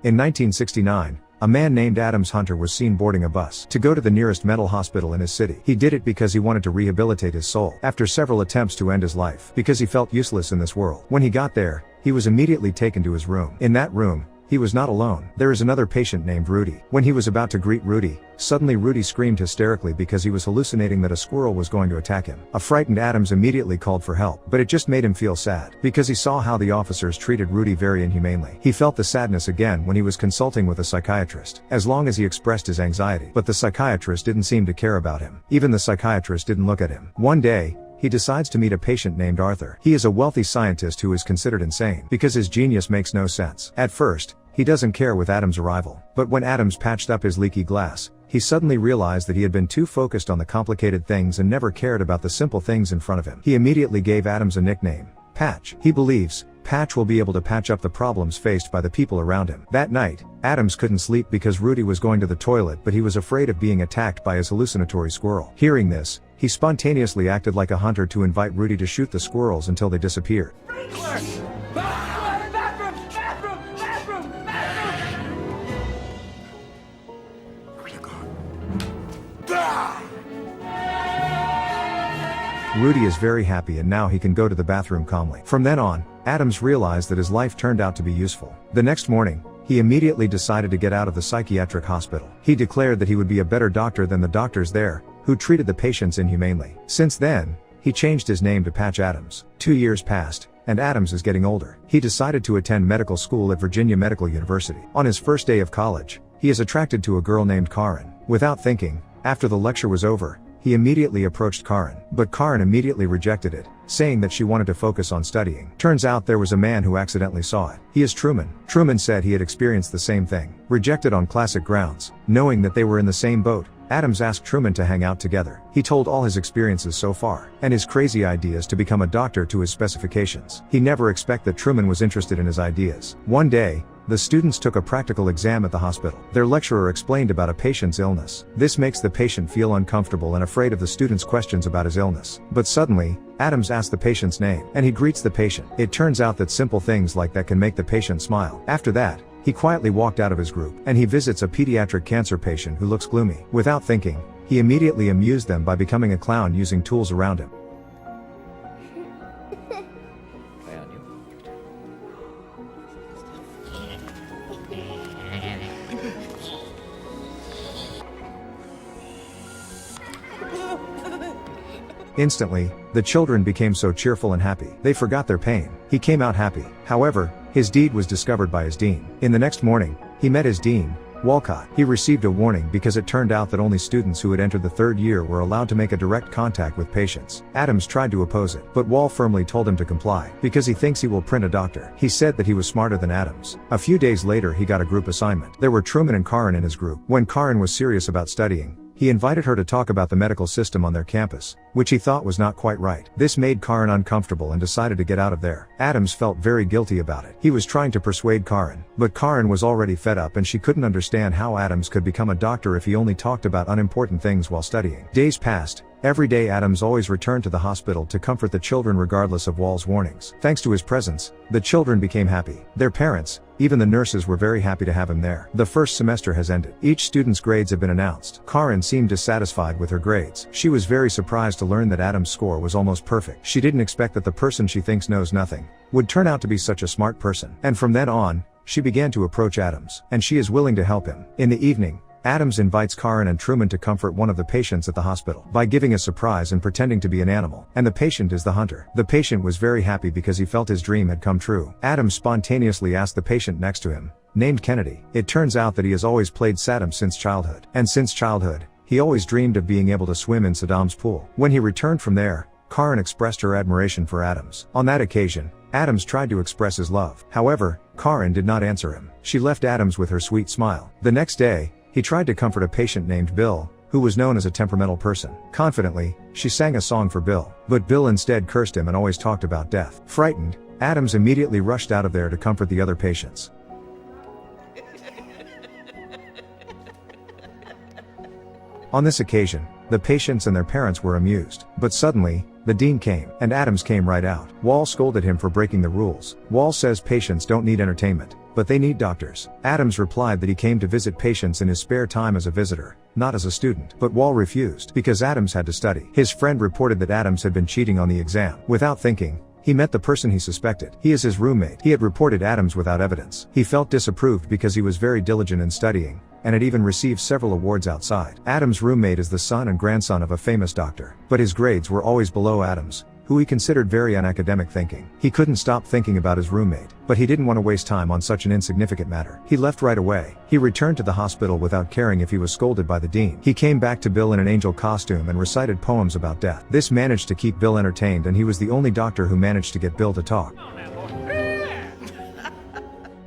In 1969, a man named Adams Hunter was seen boarding a bus to go to the nearest mental hospital in his city. He did it because he wanted to rehabilitate his soul after several attempts to end his life because he felt useless in this world. When he got there, he was immediately taken to his room. In that room, he was not alone. There is another patient named Rudy. When he was about to greet Rudy, suddenly Rudy screamed hysterically because he was hallucinating that a squirrel was going to attack him. A frightened Adams immediately called for help, but it just made him feel sad because he saw how the officers treated Rudy very inhumanely. He felt the sadness again when he was consulting with a psychiatrist, as long as he expressed his anxiety. But the psychiatrist didn't seem to care about him. Even the psychiatrist didn't look at him. One day, he decides to meet a patient named Arthur. He is a wealthy scientist who is considered insane because his genius makes no sense. At first, he doesn't care with Adams' arrival, but when Adams patched up his leaky glass, he suddenly realized that he had been too focused on the complicated things and never cared about the simple things in front of him. He immediately gave Adams a nickname, Patch. He believes Patch will be able to patch up the problems faced by the people around him. That night, Adams couldn't sleep because Rudy was going to the toilet, but he was afraid of being attacked by his hallucinatory squirrel. Hearing this, he spontaneously acted like a hunter to invite Rudy to shoot the squirrels until they disappeared. Rudy is very happy and now he can go to the bathroom calmly. From then on, Adams realized that his life turned out to be useful. The next morning, he immediately decided to get out of the psychiatric hospital. He declared that he would be a better doctor than the doctors there, who treated the patients inhumanely. Since then, he changed his name to Patch Adams. 2 years passed, and Adams is getting older. He decided to attend medical school at Virginia Medical University. On his first day of college, he is attracted to a girl named Karen. Without thinking, after the lecture was over, he immediately approached Karen, but Karen immediately rejected it, saying that she wanted to focus on studying. Turns out there was a man who accidentally saw it. He is Truman. Truman said he had experienced the same thing. Rejected on classic grounds, knowing that they were in the same boat, Adams asked Truman to hang out together. He told all his experiences so far, and his crazy ideas to become a doctor to his specifications. He never expected that Truman was interested in his ideas. One day, the students took a practical exam at the hospital. Their lecturer explained about a patient's illness. This makes the patient feel uncomfortable and afraid of the student's questions about his illness. But suddenly, Adams asks the patient's name, and he greets the patient. It turns out that simple things like that can make the patient smile. After that, he quietly walked out of his group, and he visits a pediatric cancer patient who looks gloomy. Without thinking, he immediately amused them by becoming a clown using tools around him. Instantly, the children became so cheerful and happy. They forgot their pain. He came out happy. However, his deed was discovered by his dean. In the next morning, he met his dean, Walcott. He received a warning because it turned out that only students who had entered the third year were allowed to make a direct contact with patients. Adams tried to oppose it, but Wall firmly told him to comply because he thinks he will print a doctor. He said that he was smarter than Adams. A few days later he got a group assignment. There were Truman and Karen in his group. When Karen was serious about studying, he invited her to talk about the medical system on their campus, which he thought was not quite right. This made Karen uncomfortable and decided to get out of there. Adams felt very guilty about it. He was trying to persuade Karen, but Karen was already fed up and she couldn't understand how Adams could become a doctor if he only talked about unimportant things while studying. Days passed. Every day Adams always returned to the hospital to comfort the children regardless of Wall's warnings. Thanks to his presence, the children became happy. Their parents, even the nurses, were very happy to have him there. The first semester has ended. Each student's grades have been announced. Karen seemed dissatisfied with her grades. She was very surprised to learn that Adams' score was almost perfect. She didn't expect that the person she thinks knows nothing would turn out to be such a smart person. And from then on, she began to approach Adams, and she is willing to help him. In the evening, Adams invites Karen and Truman to comfort one of the patients at the hospital by giving a surprise and pretending to be an animal. And the patient is the hunter. The patient was very happy because he felt his dream had come true. Adams spontaneously asked the patient next to him, named Kennedy. It turns out that he has always played Saddam since childhood. And since childhood, he always dreamed of being able to swim in Saddam's pool. When he returned from there, Karen expressed her admiration for Adams. On that occasion, Adams tried to express his love. However, Karen did not answer him. She left Adams with her sweet smile. The next day, he tried to comfort a patient named Bill, who was known as a temperamental person. Confidently, she sang a song for Bill, but Bill instead cursed him and always talked about death. Frightened, Adams immediately rushed out of there to comfort the other patients. On this occasion, the patients and their parents were amused, but suddenly, The dean came, and Adams came right out. Wall scolded him for breaking the rules. Wall says patients don't need entertainment, but they need doctors. Adams replied that he came to visit patients in his spare time as a visitor, not as a student. But Wall refused, because Adams had to study. His friend reported that Adams had been cheating on the exam. Without thinking, he met the person he suspected. He is his roommate. He had reported Adams without evidence. He felt disapproved because he was very diligent in studying, and had even received several awards outside. Adams' roommate is the son and grandson of a famous doctor, but his grades were always below Adams, who he considered very unacademic thinking. He couldn't stop thinking about his roommate, but he didn't want to waste time on such an insignificant matter. He left right away. He returned to the hospital without caring if he was scolded by the dean. He came back to Bill in an angel costume and recited poems about death. This managed to keep Bill entertained, and he was the only doctor who managed to get Bill to talk.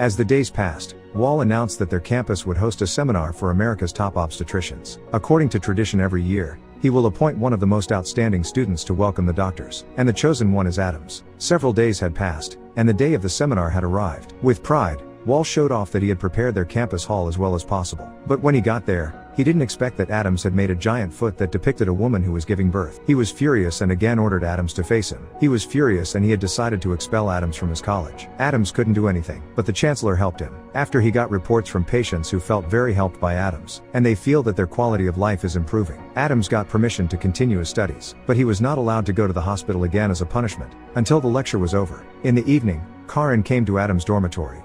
As the days passed, Wall announced that their campus would host a seminar for America's top obstetricians. According to tradition, every year, he will appoint one of the most outstanding students to welcome the doctors, and the chosen one is Adams. Several days had passed, and the day of the seminar had arrived. With pride, Wall showed off that he had prepared their campus hall as well as possible. But when he got there, he didn't expect that Adams had made a giant foot that depicted a woman who was giving birth. He was furious and again ordered Adams to face him. He was furious and he had decided to expel Adams from his college. Adams couldn't do anything, but the chancellor helped him. After he got reports from patients who felt very helped by Adams, and they feel that their quality of life is improving, Adams got permission to continue his studies, but he was not allowed to go to the hospital again as a punishment, until the lecture was over. In the evening, Karen came to Adams' dormitory.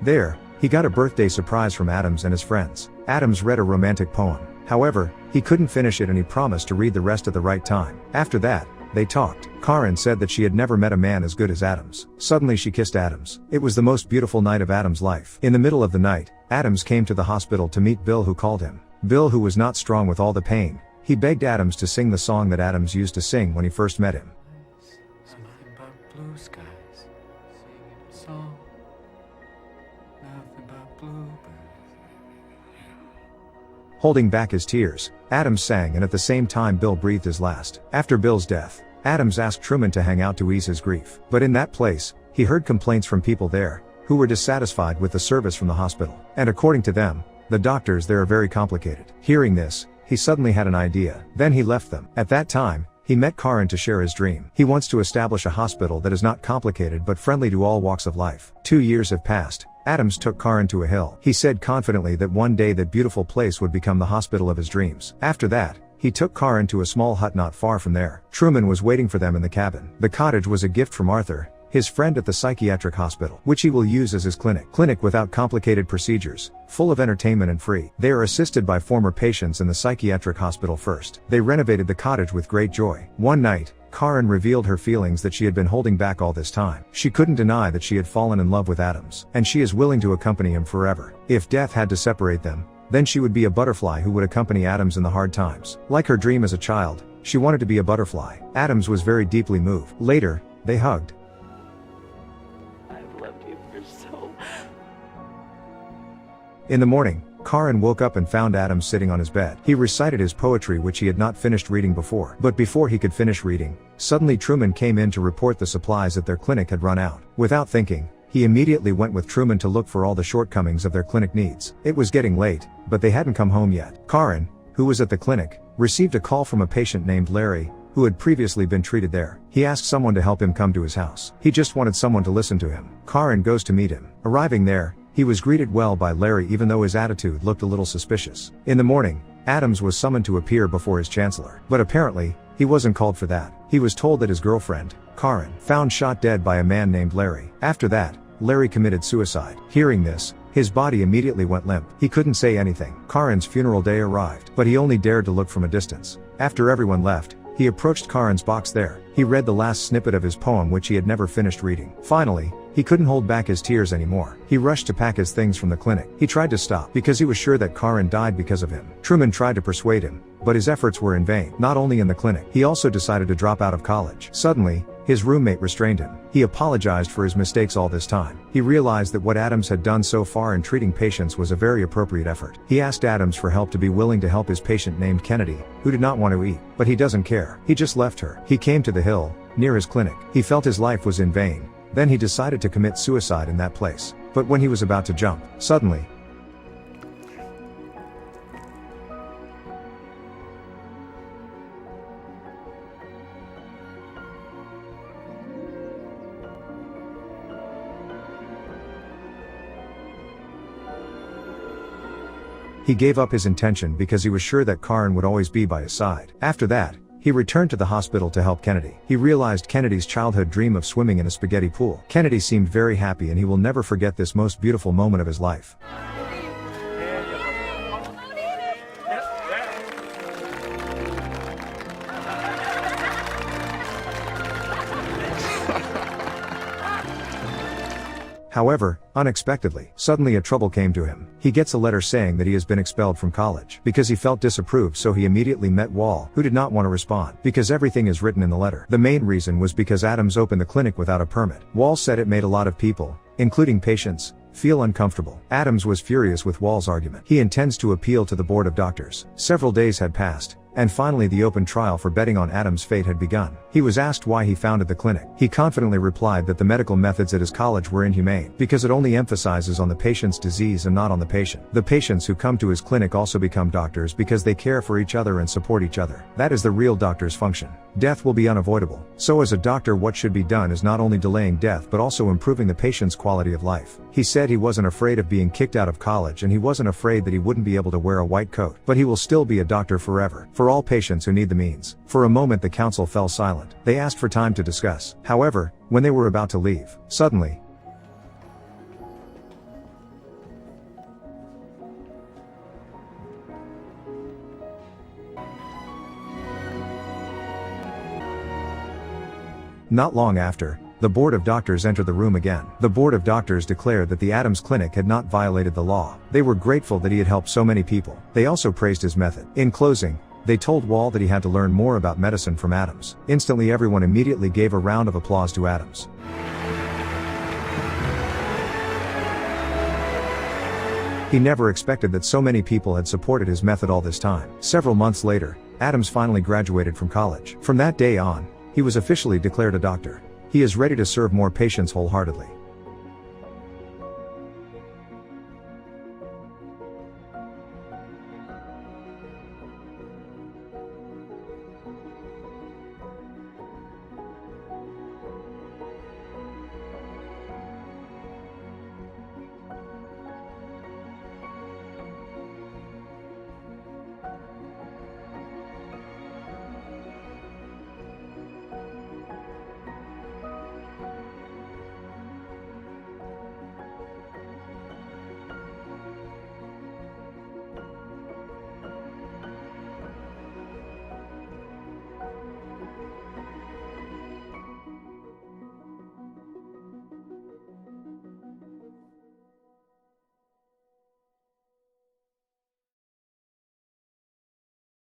There, he got a birthday surprise from Adams and his friends. Adams read a romantic poem. However, he couldn't finish it and he promised to read the rest at the right time. After that, they talked. Karen said that she had never met a man as good as Adams. Suddenly she kissed Adams. It was the most beautiful night of Adams' life. In the middle of the night, Adams came to the hospital to meet Bill, who called him. Bill, who was not strong with all the pain, he begged Adams to sing the song that Adams used to sing when he first met him. Something about blue skies, singing a song, nothing but bluebirds. Holding back his tears, Adams sang, and at the same time Bill breathed his last. After Bill's death, Adams asked Truman to hang out to ease his grief. But in that place, he heard complaints from people there, who were dissatisfied with the service from the hospital. And according to them, the doctors there are very complicated. Hearing this, he suddenly had an idea. Then he left them. At that time, he met Karen to share his dream. He wants to establish a hospital that is not complicated but friendly to all walks of life. 2 years have passed. Adams took Karen to a hill. He said confidently that one day that beautiful place would become the hospital of his dreams. After that, he took Karen to a small hut not far from there. Truman was waiting for them in the cabin. The cottage was a gift from Arthur, his friend at the psychiatric hospital, which he will use as his clinic. Clinic without complicated procedures, full of entertainment and free. They are assisted by former patients in the psychiatric hospital first. They renovated the cottage with great joy. One night, Karen revealed her feelings that she had been holding back all this time. She couldn't deny that she had fallen in love with Adams, and she is willing to accompany him forever. If death had to separate them, then she would be a butterfly who would accompany Adams in the hard times. Like her dream as a child, she wanted to be a butterfly. Adams was very deeply moved. Later, they hugged. I've loved you for so. In the morning, Karen woke up and found Adams sitting on his bed. He recited his poetry, which he had not finished reading before. But before he could finish reading, suddenly Truman came in to report the supplies at their clinic had run out. Without thinking, he immediately went with Truman to look for all the shortcomings of their clinic needs. It was getting late, but they hadn't come home yet. Karen, who was at the clinic, received a call from a patient named Larry, who had previously been treated there. He asked someone to help him come to his house. He just wanted someone to listen to him. Karen goes to meet him. Arriving there, he was greeted well by Larry, even though his attitude looked a little suspicious. In the morning, Adams was summoned to appear before his chancellor. But apparently, he wasn't called for that. He was told that his girlfriend, Karen, found shot dead by a man named Larry. After that, Larry committed suicide. Hearing this, his body immediately went limp. He couldn't say anything. Karen's funeral day arrived, but he only dared to look from a distance. After everyone left, he approached Karen's box there. He read the last snippet of his poem, which he had never finished reading. Finally, he couldn't hold back his tears anymore. He rushed to pack his things from the clinic. He tried to stop, because he was sure that Karen died because of him. Truman tried to persuade him, but his efforts were in vain. Not only in the clinic, he also decided to drop out of college. Suddenly, his roommate restrained him. He apologized for his mistakes all this time. He realized that what Adams had done so far in treating patients was a very appropriate effort. He asked Adams for help, to be willing to help his patient named Kennedy, who did not want to eat. But he doesn't care. He just left her. He came to the hill, near his clinic. He felt his life was in vain. Then he decided to commit suicide in that place. But when he was about to jump, suddenly, He gave up his intention because he was sure that Karen would always be by his side. After that, he returned to the hospital to help Kennedy. He realized Kennedy's childhood dream of swimming in a spaghetti pool. Kennedy seemed very happy and he will never forget this most beautiful moment of his life. However, unexpectedly, suddenly a trouble came to him. He gets a letter saying that he has been expelled from college because he felt disapproved, so he immediately met Wall, who did not want to respond because everything is written in the letter. The main reason was because Adams opened the clinic without a permit. Wall said it made a lot of people, including patients, feel uncomfortable. Adams was furious with Wall's argument. He intends to appeal to the board of doctors. Several days had passed, and finally the open trial for betting on Adams' fate had begun. He was asked why he founded the clinic. He confidently replied that the medical methods at his college were inhumane, because it only emphasizes on the patient's disease and not on the patient. The patients who come to his clinic also become doctors because they care for each other and support each other. That is the real doctor's function. Death will be unavoidable. So as a doctor, what should be done is not only delaying death but also improving the patient's quality of life. He said he wasn't afraid of being kicked out of college and he wasn't afraid that he wouldn't be able to wear a white coat, but he will still be a doctor forever, for all patients who need the means. For a moment the council fell silent. They asked for time to discuss. However, when they were about to leave, suddenly, not long after, the board of doctors entered the room again. The board of doctors declared that the Adams clinic had not violated the law. They were grateful that he had helped so many people. They also praised his method. In closing, they told Wall that he had to learn more about medicine from Adams. Instantly everyone immediately gave a round of applause to Adams. He never expected that so many people had supported his method all this time. Several months later, Adams finally graduated from college. From that day on, he was officially declared a doctor. He is ready to serve more patients wholeheartedly.